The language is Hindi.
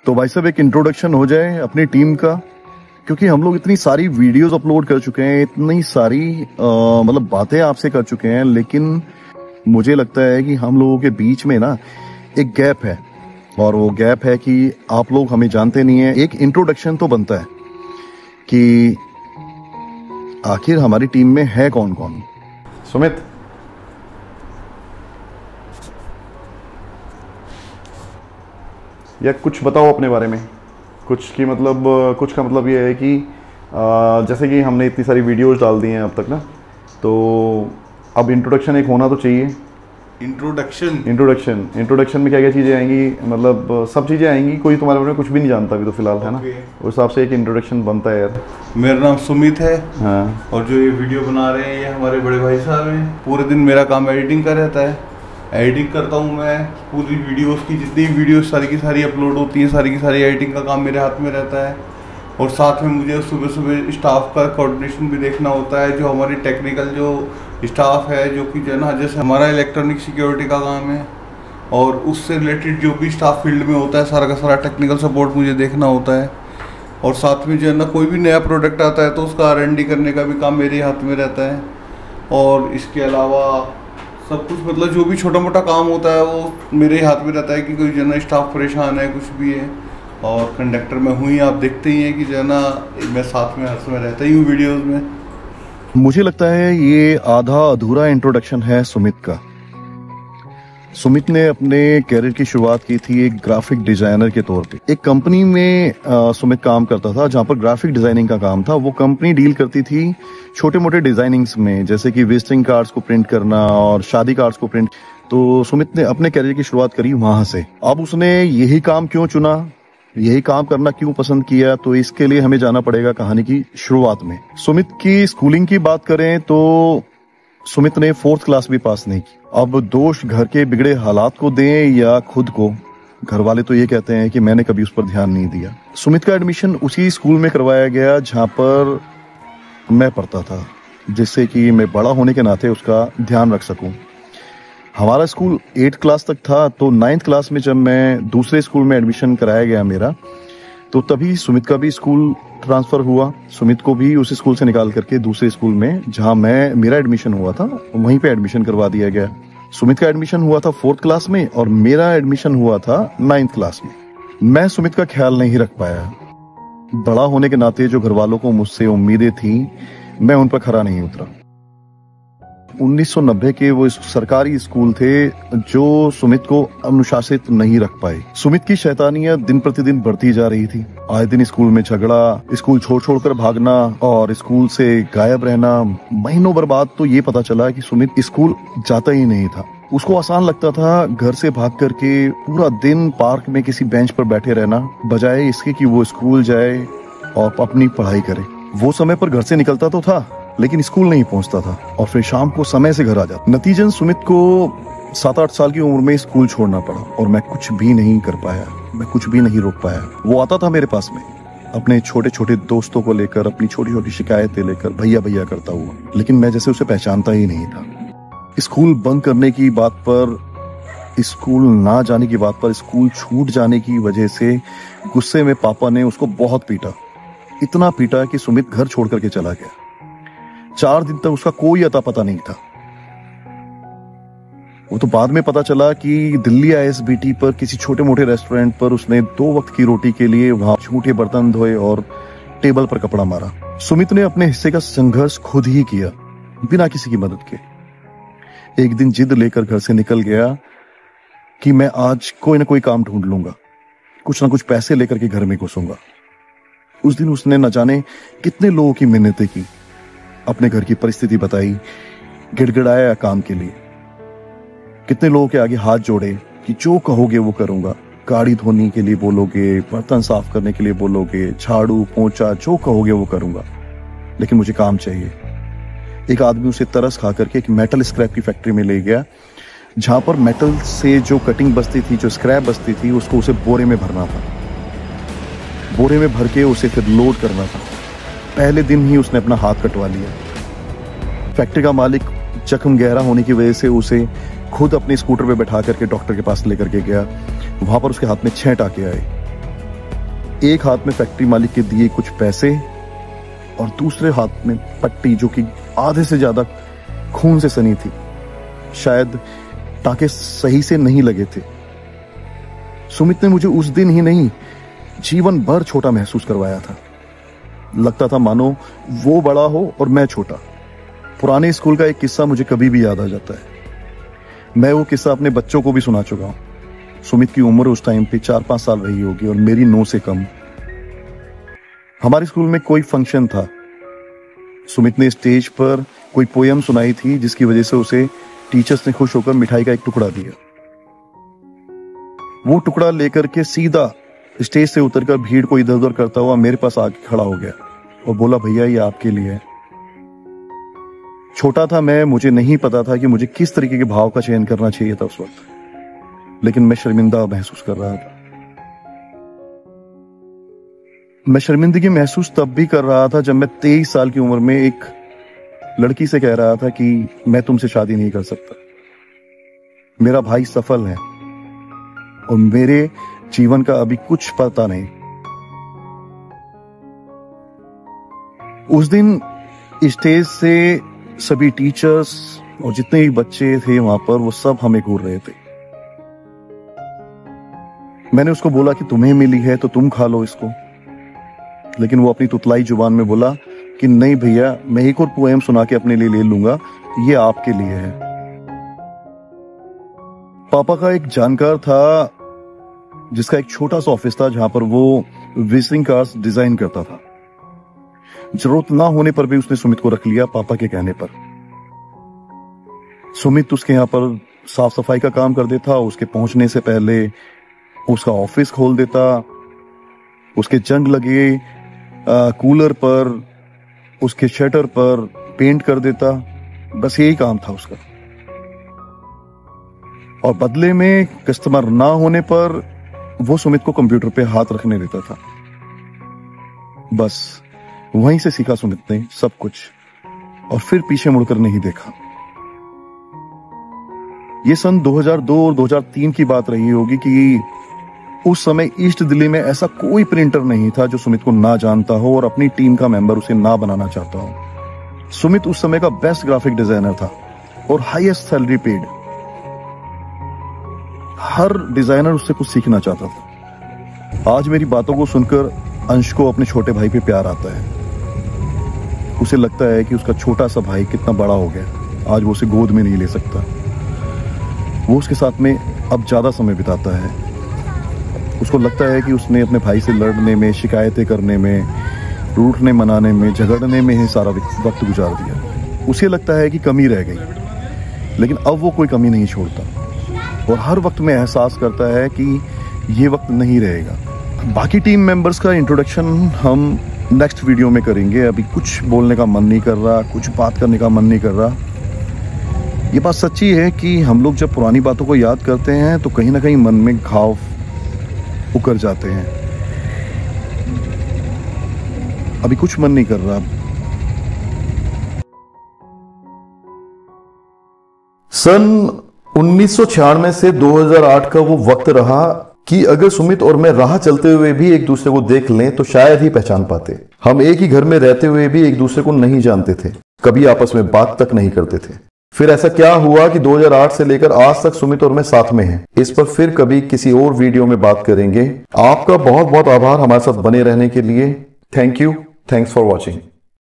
तो भाई साहब एक इंट्रोडक्शन हो जाए अपनी टीम का, क्योंकि हम लोग इतनी सारी वीडियोस अपलोड कर चुके हैं, इतनी सारी मतलब बातें आपसे कर चुके हैं, लेकिन मुझे लगता है कि हम लोगों के बीच में ना एक गैप है, और वो गैप है कि आप लोग हमें जानते नहीं है। एक इंट्रोडक्शन तो बनता है कि आखिर हमारी टीम में है कौन कौन। सुमित, या कुछ बताओ अपने बारे में। कुछ की मतलब कुछ का मतलब ये है कि जैसे कि हमने इतनी सारी वीडियोस डाल दी हैं अब तक ना, तो अब इंट्रोडक्शन एक होना तो चाहिए। इंट्रोडक्शन में क्या क्या चीज़ें आएंगी, मतलब सब चीज़ें आएंगी। कोई तुम्हारे बारे में कुछ भी नहीं जानता अभी तो फिलहाल, है ना। उस हिसाब से एक इंट्रोडक्शन बनता है यार। मेरा नाम सुमित है। हाँ। और जो ये वीडियो बना रहे हैं ये हमारे बड़े भाई साहब हैं। पूरे दिन मेरा काम एडिटिंग का रहता है। एडिटिंग करता हूँ मैं पूरी वीडियोस की, जितनी वीडियोस सारी की सारी अपलोड होती हैं, सारी की सारी एडिटिंग का काम मेरे हाथ में रहता है। और साथ में मुझे सुबह सुबह स्टाफ का कोऑर्डिनेशन भी देखना होता है। जो हमारी टेक्निकल जो स्टाफ है, जो कि जो है ना, जैसे हमारा इलेक्ट्रॉनिक सिक्योरिटी का काम है और उससे रिलेटेड जो भी स्टाफ फील्ड में होता है, सारा का सारा टेक्निकल सपोर्ट मुझे देखना होता है। और साथ में जो है ना, कोई भी नया प्रोडक्ट आता है तो उसका R&D करने का भी काम मेरे हाथ में रहता है। और इसके अलावा सब कुछ, मतलब जो भी छोटा मोटा काम होता है वो मेरे हाथ में रहता है कि कोई जो है ना स्टाफ परेशान है, कुछ भी है। और कंडक्टर में हुई, आप देखते ही हैं कि जो है ना मैं साथ में हर समय रहता ही हूँ वीडियोस में। मुझे लगता है ये आधा अधूरा इंट्रोडक्शन है सुमित का। सुमित ने अपने कैरियर की शुरुआत की थी एक ग्राफिक डिजाइनर के तौर पे। एक कंपनी में सुमित काम करता था जहां पर ग्राफिक डिजाइनिंग का काम था। वो कंपनी डील करती थी छोटे मोटे डिजाइनिंग्स में, जैसे कि विजिटिंग कार्ड्स को प्रिंट करना और शादी कार्ड्स को प्रिंट। तो सुमित ने अपने कैरियर की शुरुआत करी वहां से। अब उसने यही काम क्यों चुना, यही काम करना क्यों पसंद किया, तो इसके लिए हमें जाना पड़ेगा कहानी की शुरुआत में। सुमित की स्कूलिंग की बात करें तो सुमित ने 4th क्लास भी पास नहीं की। अब दोष घर के बिगड़े हालात को दें या खुद को, घर वाले तो ये कहते हैं कि मैंने कभी उस पर ध्यान नहीं दिया। सुमित का एडमिशन उसी स्कूल में करवाया गया जहां पर मैं पढ़ता था, जिससे कि मैं बड़ा होने के नाते उसका ध्यान रख सकूं। हमारा स्कूल 8th क्लास तक था, तो 9th क्लास में जब मैं दूसरे स्कूल में एडमिशन कराया गया मेरा, तो तभी सुमित का भी स्कूल ट्रांसफर हुआ। सुमित को भी उस स्कूल से निकाल करके दूसरे स्कूल में जहां मेरा एडमिशन हुआ था वहीं पे एडमिशन करवा दिया गया। सुमित का एडमिशन हुआ था 4th क्लास में और मेरा एडमिशन हुआ था 9th क्लास में। मैं सुमित का ख्याल नहीं रख पाया। बड़ा होने के नाते जो घर वालों को मुझसे उम्मीदें थी, मैं उन पर खरा नहीं उतरा। 1990 के वो सरकारी स्कूल थे जो सुमित को अनुशासित नहीं रख पाए। सुमित की शैतानियत दिन प्रतिदिन बढ़ती जा रही थी। आए दिन स्कूल में झगड़ा, स्कूल छोड़ कर भागना और स्कूल से गायब रहना। महीनों बर्बाद तो ये पता चला कि सुमित स्कूल जाता ही नहीं था। उसको आसान लगता था घर से भाग करके पूरा दिन पार्क में किसी बेंच पर बैठे रहना, बजाय इसके कि वो स्कूल जाए और अपनी पढ़ाई करे। वो समय पर घर से निकलता तो था, लेकिन स्कूल नहीं पहुंचता था और फिर शाम को समय से घर आ जाता। नतीजन सुमित को 7-8 साल की उम्र में स्कूल छोड़ना पड़ा और मैं कुछ भी नहीं कर पाया, मैं कुछ भी नहीं रोक पाया। वो आता था मेरे पास में अपने छोटे छोटे दोस्तों को लेकर, अपनी छोटी छोटी शिकायतें लेकर, भैया भैया करता हुआ, लेकिन मैं जैसे उसे पहचानता ही नहीं था। स्कूल बंक करने की बात पर, स्कूल ना जाने की बात पर, स्कूल छूट जाने की वजह से गुस्से में पापा ने उसको बहुत पीटा। इतना पीटा कि सुमित घर छोड़ करके चला गया। 4 दिन तक उसका कोई अता पता नहीं था। वो तो बाद में पता चला कि दिल्ली ISBT पर किसी छोटे मोटे रेस्टोरेंट पर उसने 2 वक्त की रोटी के लिए वहां झूठे बर्तन धोए और टेबल पर कपड़ा मारा। सुमित ने अपने हिस्से का संघर्ष खुद ही किया, बिना किसी की मदद के। एक दिन जिद लेकर घर से निकल गया कि मैं आज कोई ना कोई काम ढूंढ लूंगा, कुछ ना कुछ पैसे लेकर के घर में घुसूंगा। उस दिन उसने न जाने कितने लोगों की मिन्नतें की, अपने घर की परिस्थिति बताई, गिड़गिड़ाया काम के लिए। कितने लोगों के आगे हाथ जोड़े कि जो कहोगे वो करूंगा। गाड़ी धोने के लिए बोलोगे, बर्तन साफ करने के लिए बोलोगे, झाड़ू पोंछा जो कहोगे वो करूंगा, लेकिन मुझे काम चाहिए। एक आदमी उसे तरस खा करके एक मेटल स्क्रैप की फैक्ट्री में ले गया, जहां पर मेटल से जो कटिंग बचती थी, जो स्क्रैप बचती थी, उसको उसे बोरे में भरना था। बोरे में भर के उसे फिर लोड करना था। पहले दिन ही उसने अपना हाथ कटवा लिया। फैक्ट्री का मालिक जख्म गहरा होने की वजह से उसे खुद अपने स्कूटर पे बैठा करके डॉक्टर के पास लेकर के गया। वहां पर उसके हाथ में 6 टाके आए। एक हाथ में फैक्ट्री मालिक के दिए कुछ पैसे और दूसरे हाथ में पट्टी जो कि आधे से ज्यादा खून से सनी थी। शायद टाके सही से नहीं लगे थे। सुमित ने मुझे उस दिन ही नहीं, जीवन भर छोटा महसूस करवाया था। लगता था मानो वो बड़ा हो और मैं छोटा। पुराने स्कूल का एक किस्सा मुझे कभी भी याद आ जाता है। मैं वो किस्सा अपने बच्चों को भी सुना चुका हूं। सुमित की उम्र उस टाइम पे 4-5 साल रही होगी और मेरी 9 से कम। हमारे स्कूल में कोई फंक्शन था। सुमित ने स्टेज पर कोई पोयम सुनाई थी जिसकी वजह से उसे टीचर्स ने खुश होकर मिठाई का एक टुकड़ा दिया। वो टुकड़ा लेकर के सीधा स्टेज से उतरकर भीड़ को इधर उधर करता हुआ मेरे पास आके खड़ा हो गया और बोला, भैया ये आपके लिए है। छोटा था मैं, मुझे नहीं पता था कि मुझे किस तरीके के भाव का चयन करना चाहिए था उस वक्त, लेकिन मैं शर्मिंदा महसूस कर रहा था। मैं शर्मिंदगी महसूस तब भी कर रहा था जब मैं 23 साल की उम्र में एक लड़की से कह रहा था कि मैं तुमसे शादी नहीं कर सकता। मेरा भाई सफल है और मेरे जीवन का अभी कुछ पता नहीं। उस दिन स्टेज से सभी टीचर्स और जितने भी बच्चे थे वहां पर, वो सब हमें घूर रहे थे। मैंने उसको बोला कि तुम्हें मिली है तो तुम खा लो इसको, लेकिन वो अपनी तुतलाई जुबान में बोला कि नहीं भैया, मैं एक और पोएम सुना के अपने लिए ले लूंगा, ये आपके लिए है। पापा का एक जानकार था जिसका एक छोटा सा ऑफिस था जहां पर वो विजिटिंग कार्ड्स डिजाइन करता था। जरूरत ना होने पर भी उसने सुमित को रख लिया पापा के कहने पर। सुमित उसके यहां पर साफ सफाई का काम कर देता। उसके पहुंचने से पहले उसका ऑफिस खोल देता, उसके जंग लगे कूलर पर, उसके शटर पर पेंट कर देता। बस यही काम था उसका। और बदले में कस्टमर ना होने पर वो सुमित को कंप्यूटर पे हाथ रखने देता था। बस वहीं से सीखा सुमित ने सब कुछ और फिर पीछे मुड़कर नहीं देखा। ये सन 2002 और 2003 की बात रही होगी कि उस समय ईस्ट दिल्ली में ऐसा कोई प्रिंटर नहीं था जो सुमित को ना जानता हो और अपनी टीम का मेंबर उसे ना बनाना चाहता हो। सुमित उस समय का बेस्ट ग्राफिक डिजाइनर था और हाईएस्ट सैलरी पेड। हर डिजाइनर उससे कुछ सीखना चाहता था। आज मेरी बातों को सुनकर अंश को अपने छोटे भाई पे प्यार आता है। उसे लगता है कि उसका छोटा सा भाई कितना बड़ा हो गया, आज वो उसे गोद में नहीं ले सकता। वो उसके साथ में अब ज्यादा समय बिताता है। उसको लगता है कि उसने अपने भाई से लड़ने में, शिकायतें करने में, रूठने मनाने में, झगड़ने में ही सारा वक्त गुजार दिया। उसे लगता है कि कमी रह गई, लेकिन अब वो कोई कमी नहीं छोड़ता और हर वक्त में एहसास करता है कि ये वक्त नहीं रहेगा। बाकी टीम मेंबर्स का इंट्रोडक्शन हम नेक्स्ट वीडियो में करेंगे। अभी कुछ बोलने का मन नहीं कर रहा, कुछ बात करने का मन नहीं कर रहा। ये बात सच्ची है कि हम लोग जब पुरानी बातों को याद करते हैं तो कहीं ना कहीं मन में घाव उकर जाते हैं। अभी कुछ मन नहीं कर रहा। सन 1996 से 2008 का वो वक्त रहा कि अगर सुमित और मैं राह चलते हुए भी एक दूसरे को देख लें तो शायद ही पहचान पाते। हम एक ही घर में रहते हुए भी एक दूसरे को नहीं जानते थे, कभी आपस में बात तक नहीं करते थे। फिर ऐसा क्या हुआ कि 2008 से लेकर आज तक सुमित और मैं साथ में हैं। इस पर फिर कभी किसी और वीडियो में बात करेंगे। आपका बहुत बहुत आभार हमारे साथ बने रहने के लिए। Thank you. Thanks for watching.